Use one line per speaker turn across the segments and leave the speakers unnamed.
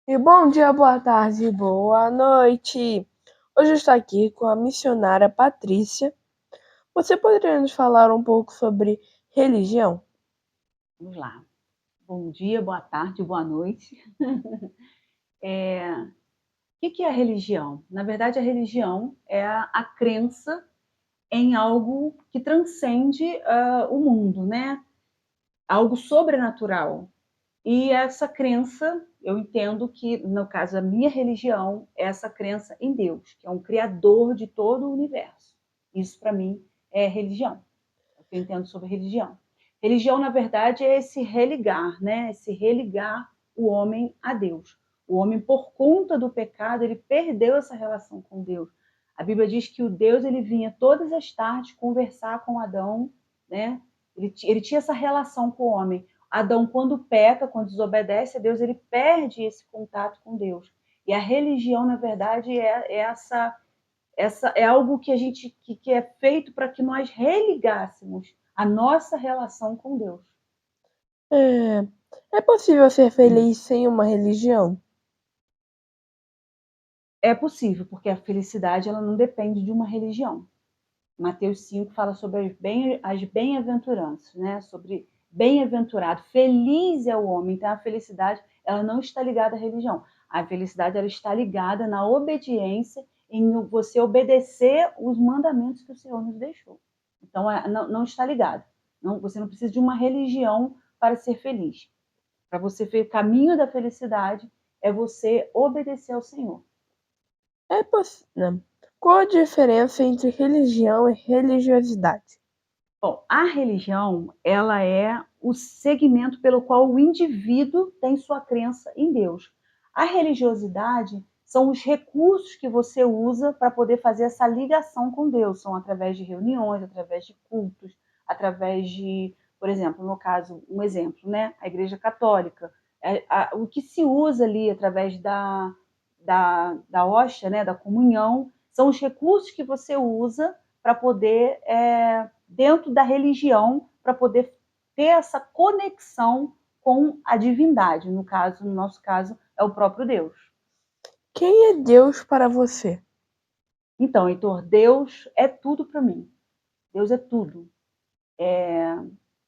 E bom dia, boa tarde, boa noite. Hoje eu estou aqui com a missionária Patrícia. Você poderia nos falar um pouco sobre religião?
Vamos lá. Bom dia, boa tarde, boa noite. O que é a religião? Na verdade, a religião é a crença em algo que transcende o mundo, né? Algo sobrenatural. E essa crença, eu entendo que, no caso, a minha religião é essa crença em Deus, que é um criador de todo o universo. Isso, para mim, é religião. É o que eu entendo sobre religião. Religião, na verdade, é esse religar, né? Esse religar o homem a Deus. O homem, por conta do pecado, ele perdeu essa relação com Deus. A Bíblia diz que o Deus ele vinha todas as tardes conversar com Adão, né? Ele tinha essa relação com o homem. Adão, quando peca, quando desobedece a Deus, ele perde esse contato com Deus. E a religião, na verdade, essa é algo que a gente que é feito para que nós religássemos a nossa relação com Deus.
É, é possível ser feliz sem uma religião?
É possível, porque a felicidade ela não depende de uma religião. Mateus 5 fala sobre as bem-aventuranças, né? Sobre bem-aventurado, feliz é o homem. Então a felicidade ela não está ligada à religião. A felicidade ela está ligada na obediência, em você obedecer os mandamentos que o Senhor nos deixou. Então não está ligado. Não, você não precisa de uma religião para ser feliz. Para você ver o caminho da felicidade é você obedecer ao Senhor.
Não. Qual a diferença entre religião e religiosidade?
Bom, a religião, ela é o segmento pelo qual o indivíduo tem sua crença em Deus. A religiosidade são os recursos que você usa para poder fazer essa ligação com Deus. São através de reuniões, através de cultos, através de, por exemplo, no caso, um exemplo, né? A Igreja Católica. O que se usa ali através da hóstia, né? Da comunhão, são os recursos que você usa para poder dentro da religião para poder ter essa conexão com a divindade. No nosso caso, é o próprio Deus.
Quem é Deus para você?
Então, Heitor, Deus é tudo para mim. Deus é tudo.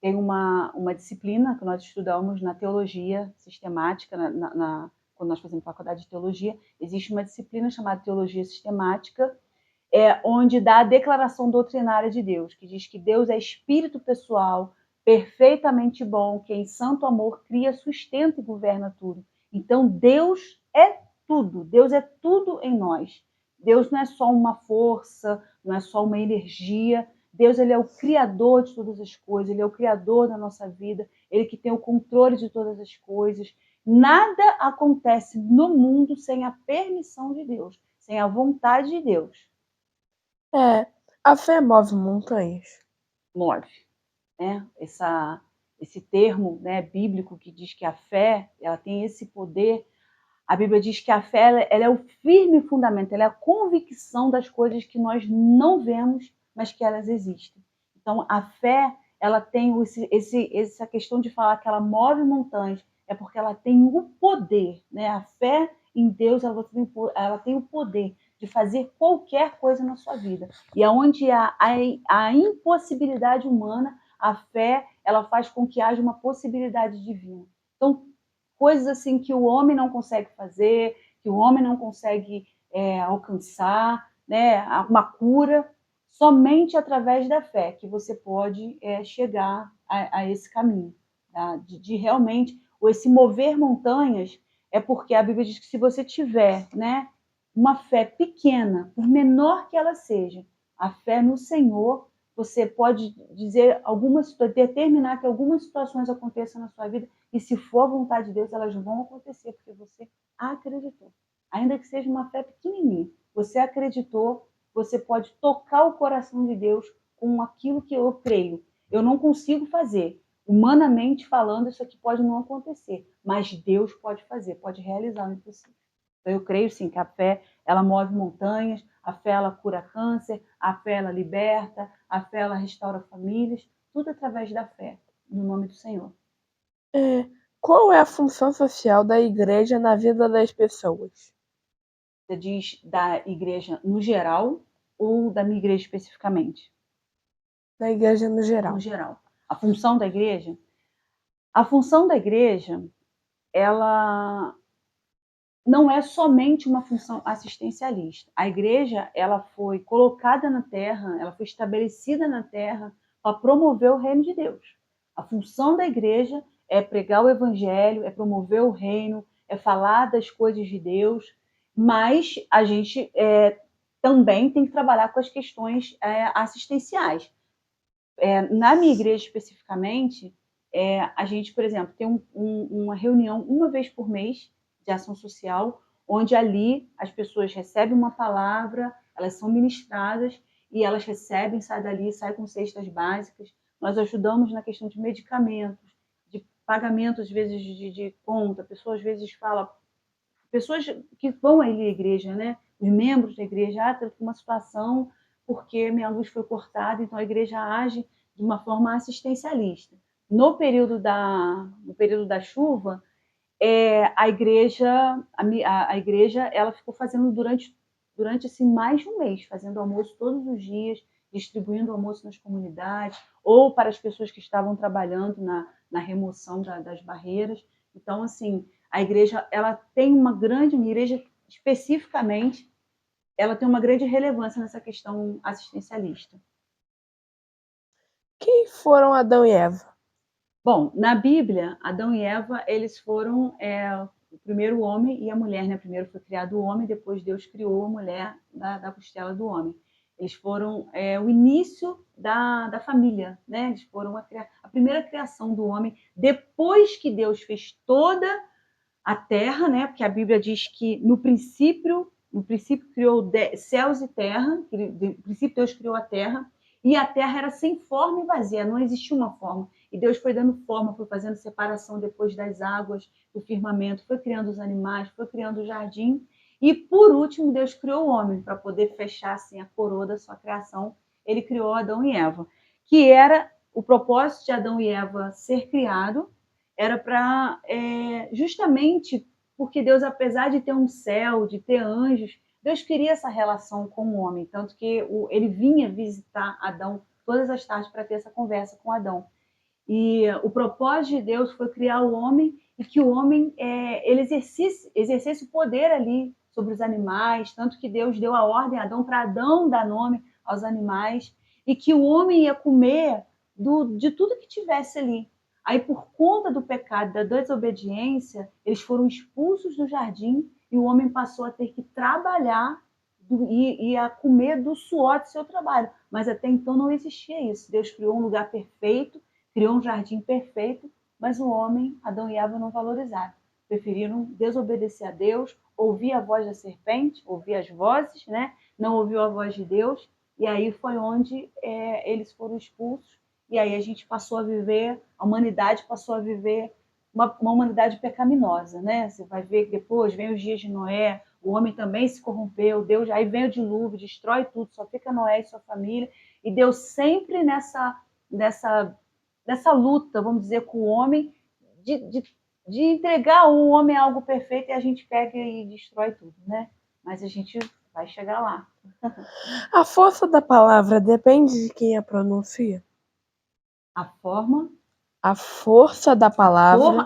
Tem uma disciplina que nós estudamos na teologia sistemática, quando nós fazemos faculdade de teologia, existe uma disciplina chamada teologia sistemática, onde dá a declaração doutrinária de Deus, que diz que Deus é espírito pessoal, perfeitamente bom, que em santo amor cria, sustenta e governa tudo. Então, Deus é tudo em nós. Deus não é só uma força, não é só uma energia. Deus ele é o criador de todas as coisas, ele é o criador da nossa vida, ele que tem o controle de todas as coisas. Nada acontece no mundo sem a permissão de Deus, sem a vontade de Deus.
É, a fé move montanhas.
Move, né? Esse termo, né, bíblico que diz que a fé ela tem esse poder. A Bíblia diz que a fé ela é o firme fundamento, ela é a convicção das coisas que nós não vemos, mas que elas existem. Então, a fé ela tem essa questão de falar que ela move montanhas, é porque ela tem o poder, né? A fé em Deus ela tem o poder de fazer qualquer coisa na sua vida. E aonde há a impossibilidade humana, a fé ela faz com que haja uma possibilidade divina. Então, coisas assim que o homem não consegue fazer, que o homem não consegue alcançar, né? Uma cura, somente através da fé que você pode chegar a esse caminho, tá? De realmente, ou esse mover montanhas, é porque a Bíblia diz que se você tiver, né, uma fé pequena, por menor que ela seja, a fé no Senhor, você pode dizer determinar que algumas situações aconteçam na sua vida e se for a vontade de Deus, elas vão acontecer, porque você acreditou. Ainda que seja uma fé pequenininha, você acreditou, você pode tocar o coração de Deus com aquilo que eu creio. Eu não consigo fazer. Humanamente falando, isso aqui pode não acontecer, mas Deus pode fazer, pode realizar o impossível. Então, eu creio sim que a fé ela move montanhas, a fé ela cura câncer, a fé ela liberta, a fé ela restaura famílias, tudo através da fé, no nome do Senhor.
É, Qual é a função social da igreja na vida das pessoas?
Você diz da igreja no geral ou da minha igreja especificamente?
Da igreja no
No
geral.
geral. A função da igreja? A função da igreja, ela não é somente uma função assistencialista. A igreja, ela foi colocada na terra, ela foi estabelecida na terra para promover o reino de Deus. A função da igreja é pregar o evangelho, é promover o reino, é falar das coisas de Deus, mas a gente também tem que trabalhar com as questões assistenciais. Na minha igreja especificamente, a gente, por exemplo, tem uma reunião uma vez por mês de ação social, onde ali as pessoas recebem uma palavra, elas são ministradas e elas recebem, saem dali, saem com cestas básicas. Nós ajudamos na questão de medicamentos, de pagamento, às vezes, de conta. Pessoas, às vezes, falam, pessoas que vão ali à igreja, né? Os membros da igreja, tem uma situação porque minha luz foi cortada, então a igreja age de uma forma assistencialista. No período da chuva, a igreja ela ficou fazendo durante assim, mais de um mês, fazendo almoço todos os dias, distribuindo almoço nas comunidades, ou para as pessoas que estavam trabalhando na remoção das barreiras. Então, assim, a igreja ela tem uma igreja especificamente, ela tem uma grande relevância nessa questão assistencialista.
Quem foram Adão e Eva?
Bom, na Bíblia, Adão e Eva, eles foram o primeiro homem e a mulher, né? Primeiro foi criado o homem, depois Deus criou a mulher da costela do homem. Eles foram o início da família, né? Eles foram a primeira criação do homem, depois que Deus fez toda a terra, né? Porque a Bíblia diz que no princípio criou céus e terra, no princípio Deus criou a terra, e a terra era sem forma e vazia, não existia uma forma. E Deus foi dando forma, foi fazendo separação depois das águas, do firmamento, foi criando os animais, foi criando o jardim. E, por último, Deus criou o homem, para poder fechar assim, a coroa da sua criação. Ele criou Adão e Eva, que era o propósito de Adão e Eva ser criado, era para, justamente porque Deus, apesar de ter um céu, de ter anjos, Deus queria essa relação com o homem, tanto que ele vinha visitar Adão todas as tardes para ter essa conversa com Adão. E o propósito de Deus foi criar o homem e que o homem ele exercesse o poder ali sobre os animais, tanto que Deus deu a ordem a Adão para Adão dar nome aos animais e que o homem ia comer de tudo que tivesse ali. Aí, por conta do pecado, da desobediência, eles foram expulsos do jardim e o homem passou a ter que trabalhar e a comer do suor do seu trabalho. Mas até então não existia isso. Deus criou um lugar perfeito, criou um jardim perfeito, mas o homem, Adão e Eva, não valorizaram. Preferiram desobedecer a Deus, ouvir a voz da serpente, ouvir as vozes, né? Não ouviu a voz de Deus, e aí foi onde eles foram expulsos, e aí a gente passou a viver, a humanidade passou a viver uma humanidade pecaminosa, né? Você vai ver que depois vem os dias de Noé, o homem também se corrompeu, Deus, aí vem o dilúvio, destrói tudo, só fica Noé e sua família, e Deus sempre nessa luta, vamos dizer, com o homem, de entregar o homem a algo perfeito, e a gente pega e destrói tudo, né? Mas a gente vai chegar lá.
A força da palavra depende de quem a pronuncia?
A forma,
A força da palavra.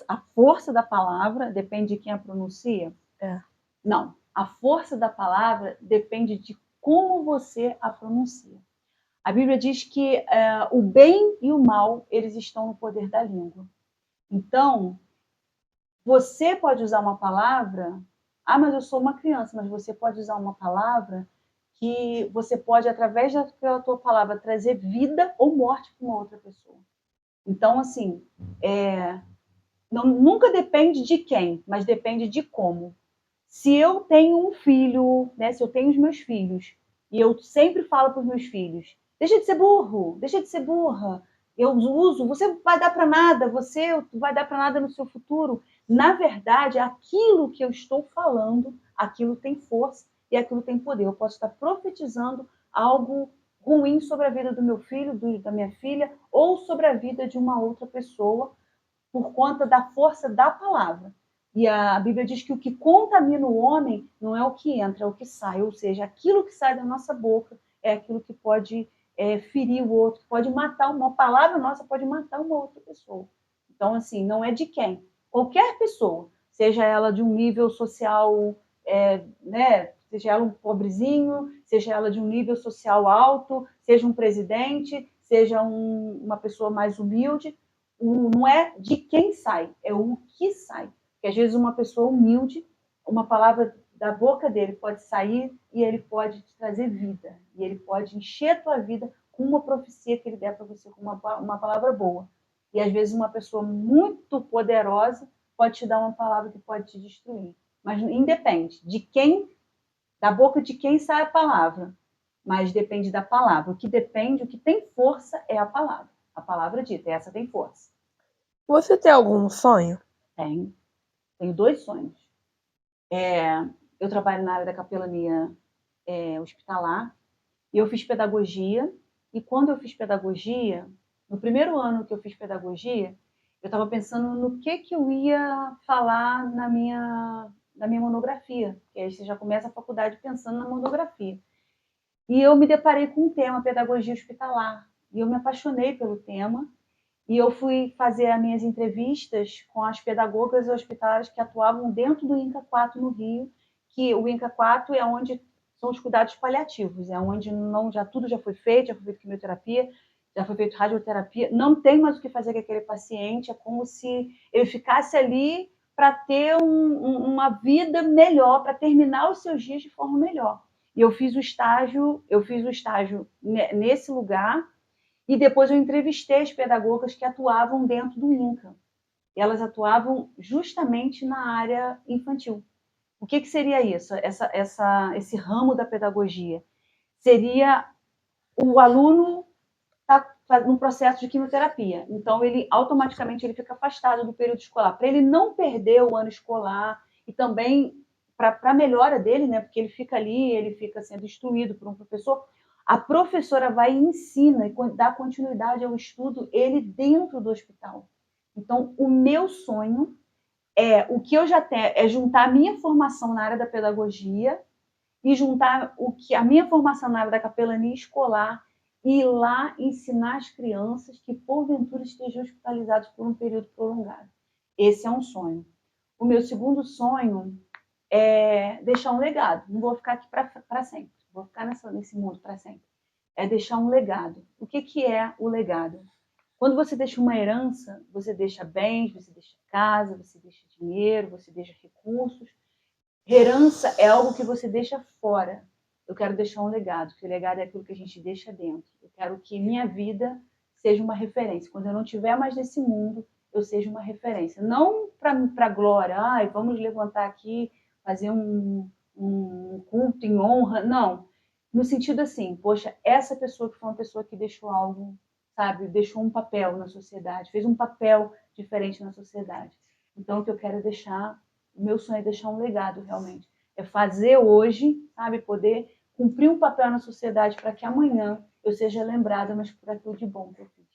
a força da palavra depende de quem a pronuncia?
É.
Não. A força da palavra depende de como você a pronuncia. A Bíblia diz que o bem e o mal, eles estão no poder da língua. Então, você pode usar uma palavra, mas eu sou uma criança, mas você pode usar uma palavra que você pode, através daquela tua palavra, trazer vida ou morte para uma outra pessoa. Então, assim, nunca depende de quem, mas depende de como. Se eu tenho um filho, né, se eu tenho os meus filhos, e eu sempre falo para os meus filhos, deixa de ser burro, deixa de ser burra, eu uso, você vai dar para nada, você vai dar para nada no seu futuro. Na verdade, aquilo que eu estou falando, aquilo tem força e aquilo tem poder. Eu posso estar profetizando algo ruim sobre a vida do meu filho, da minha filha, ou sobre a vida de uma outra pessoa, por conta da força da palavra. E a Bíblia diz que o que contamina o homem não é o que entra, é o que sai. Ou seja, aquilo que sai da nossa boca é aquilo que pode ferir o outro, pode matar uma palavra nossa, pode matar uma outra pessoa. Então, assim, não é de quem. Qualquer pessoa, seja ela de um nível social, né, seja ela um pobrezinho, seja ela de um nível social alto, seja um presidente, seja uma pessoa mais humilde, não é de quem sai, é o que sai. Porque às vezes uma pessoa humilde, uma palavra da boca dele pode sair e ele pode te trazer vida. E ele pode encher a tua vida com uma profecia que ele der para você, com uma palavra boa. E às vezes uma pessoa muito poderosa pode te dar uma palavra que pode te destruir. Mas independe de quem, da boca de quem sai a palavra. Mas depende da palavra. O que depende, o que tem força é a palavra. A palavra dita, essa tem força.
Você tem algum sonho?
Tenho 2 sonhos. Eu trabalho na área da capelania hospitalar e eu fiz pedagogia. E quando eu fiz pedagogia, no primeiro ano que eu fiz pedagogia, eu estava pensando no que eu ia falar na minha monografia. Porque aí você já começa a faculdade pensando na monografia. E eu me deparei com o tema pedagogia hospitalar. E eu me apaixonei pelo tema. E eu fui fazer as minhas entrevistas com as pedagogas hospitalares que atuavam dentro do INCA 4 no Rio, que o INCA 4 é onde são os cuidados paliativos, é onde tudo já foi feito quimioterapia, já foi feito radioterapia, não tem mais o que fazer com aquele paciente, é como se ele ficasse ali para ter uma vida melhor, para terminar os seus dias de forma melhor. E eu fiz o estágio nesse lugar. E depois eu entrevistei as pedagogas que atuavam dentro do INCA. Elas atuavam justamente na área infantil. O que seria isso? Esse ramo da pedagogia? Seria o aluno está num processo de quimioterapia. Então, ele automaticamente ele fica afastado do período escolar. Para ele não perder o ano escolar e também para a melhora dele, né? Porque ele fica ali, ele fica sendo instruído por um professor, a professora vai e ensina e dá continuidade ao estudo, ele dentro do hospital. Então, o meu sonho o que eu já tenho, é juntar a minha formação na área da pedagogia e juntar a minha formação na área da capelania escolar e ir lá ensinar as crianças que, porventura, estejam hospitalizadas por um período prolongado. Esse é um sonho. O meu segundo sonho é deixar um legado. Não vou ficar aqui para sempre. Vou ficar nesse mundo para sempre. É deixar um legado. O que é o legado? Quando você deixa uma herança, você deixa bens, você deixa casa, você deixa dinheiro, você deixa recursos. Herança é algo que você deixa fora. Eu quero deixar um legado, porque o legado é aquilo que a gente deixa dentro. Eu quero que minha vida seja uma referência. Quando eu não estiver mais nesse mundo, eu seja uma referência. Não para glória, vamos levantar aqui, fazer um culto em honra. Não. No sentido assim, poxa, essa pessoa que foi uma pessoa que deixou algo, sabe, deixou um papel na sociedade, fez um papel diferente na sociedade. Então, o que eu quero deixar, o meu sonho é deixar um legado realmente. É fazer hoje, sabe, poder cumprir um papel na sociedade para que amanhã eu seja lembrada, mas por aquilo de bom que eu fiz.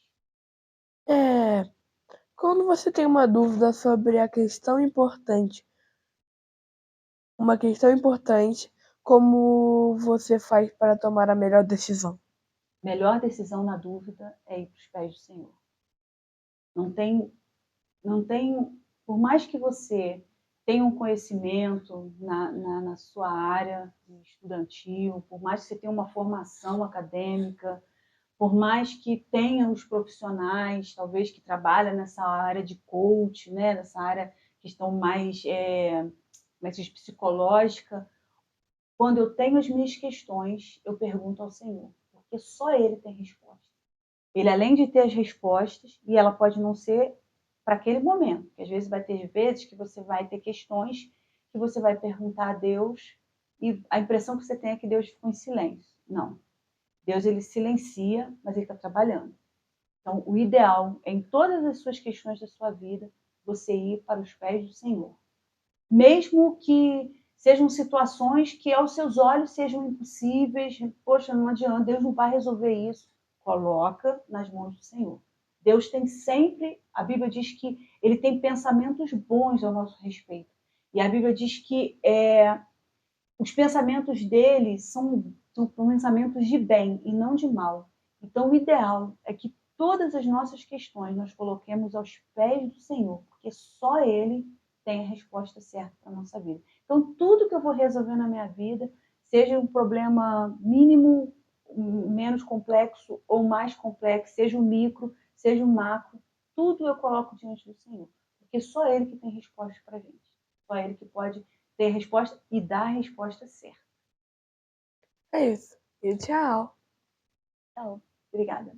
Quando você tem uma dúvida sobre uma questão importante, como você faz para tomar a melhor decisão?
Melhor decisão na dúvida é ir para os pés do Senhor. Não tem, por mais que você tenha um conhecimento na sua área estudantil, por mais que você tenha uma formação acadêmica, por mais que tenha os profissionais, talvez que trabalham nessa área de coach, né, nessa área que estão mais psicológica, quando eu tenho as minhas questões, eu pergunto ao Senhor, porque só Ele tem resposta. Ele, além de ter as respostas, e ela pode não ser para aquele momento, porque às vezes vai ter vezes que você vai ter questões que você vai perguntar a Deus e a impressão que você tem é que Deus ficou em silêncio. Não. Deus, ele silencia, mas ele está trabalhando. Então, o ideal é, em todas as suas questões da sua vida, você ir para os pés do Senhor. Mesmo que sejam situações que aos seus olhos sejam impossíveis, poxa, não adianta, Deus não vai resolver isso. Coloca nas mãos do Senhor. Deus tem sempre, a Bíblia diz que ele tem pensamentos bons ao nosso respeito. E a Bíblia diz que os pensamentos dele são pensamentos de bem e não de mal. Então, o ideal é que todas as nossas questões nós coloquemos aos pés do Senhor, porque só Ele tem a resposta certa para a nossa vida. Então, tudo que eu vou resolver na minha vida, seja um problema mínimo, menos complexo ou mais complexo, seja um micro, seja um macro, tudo eu coloco diante do Senhor, porque só Ele que tem resposta para a gente. Só Ele que pode ter a resposta e dar a resposta certa.
É isso. E tchau.
Então, obrigada.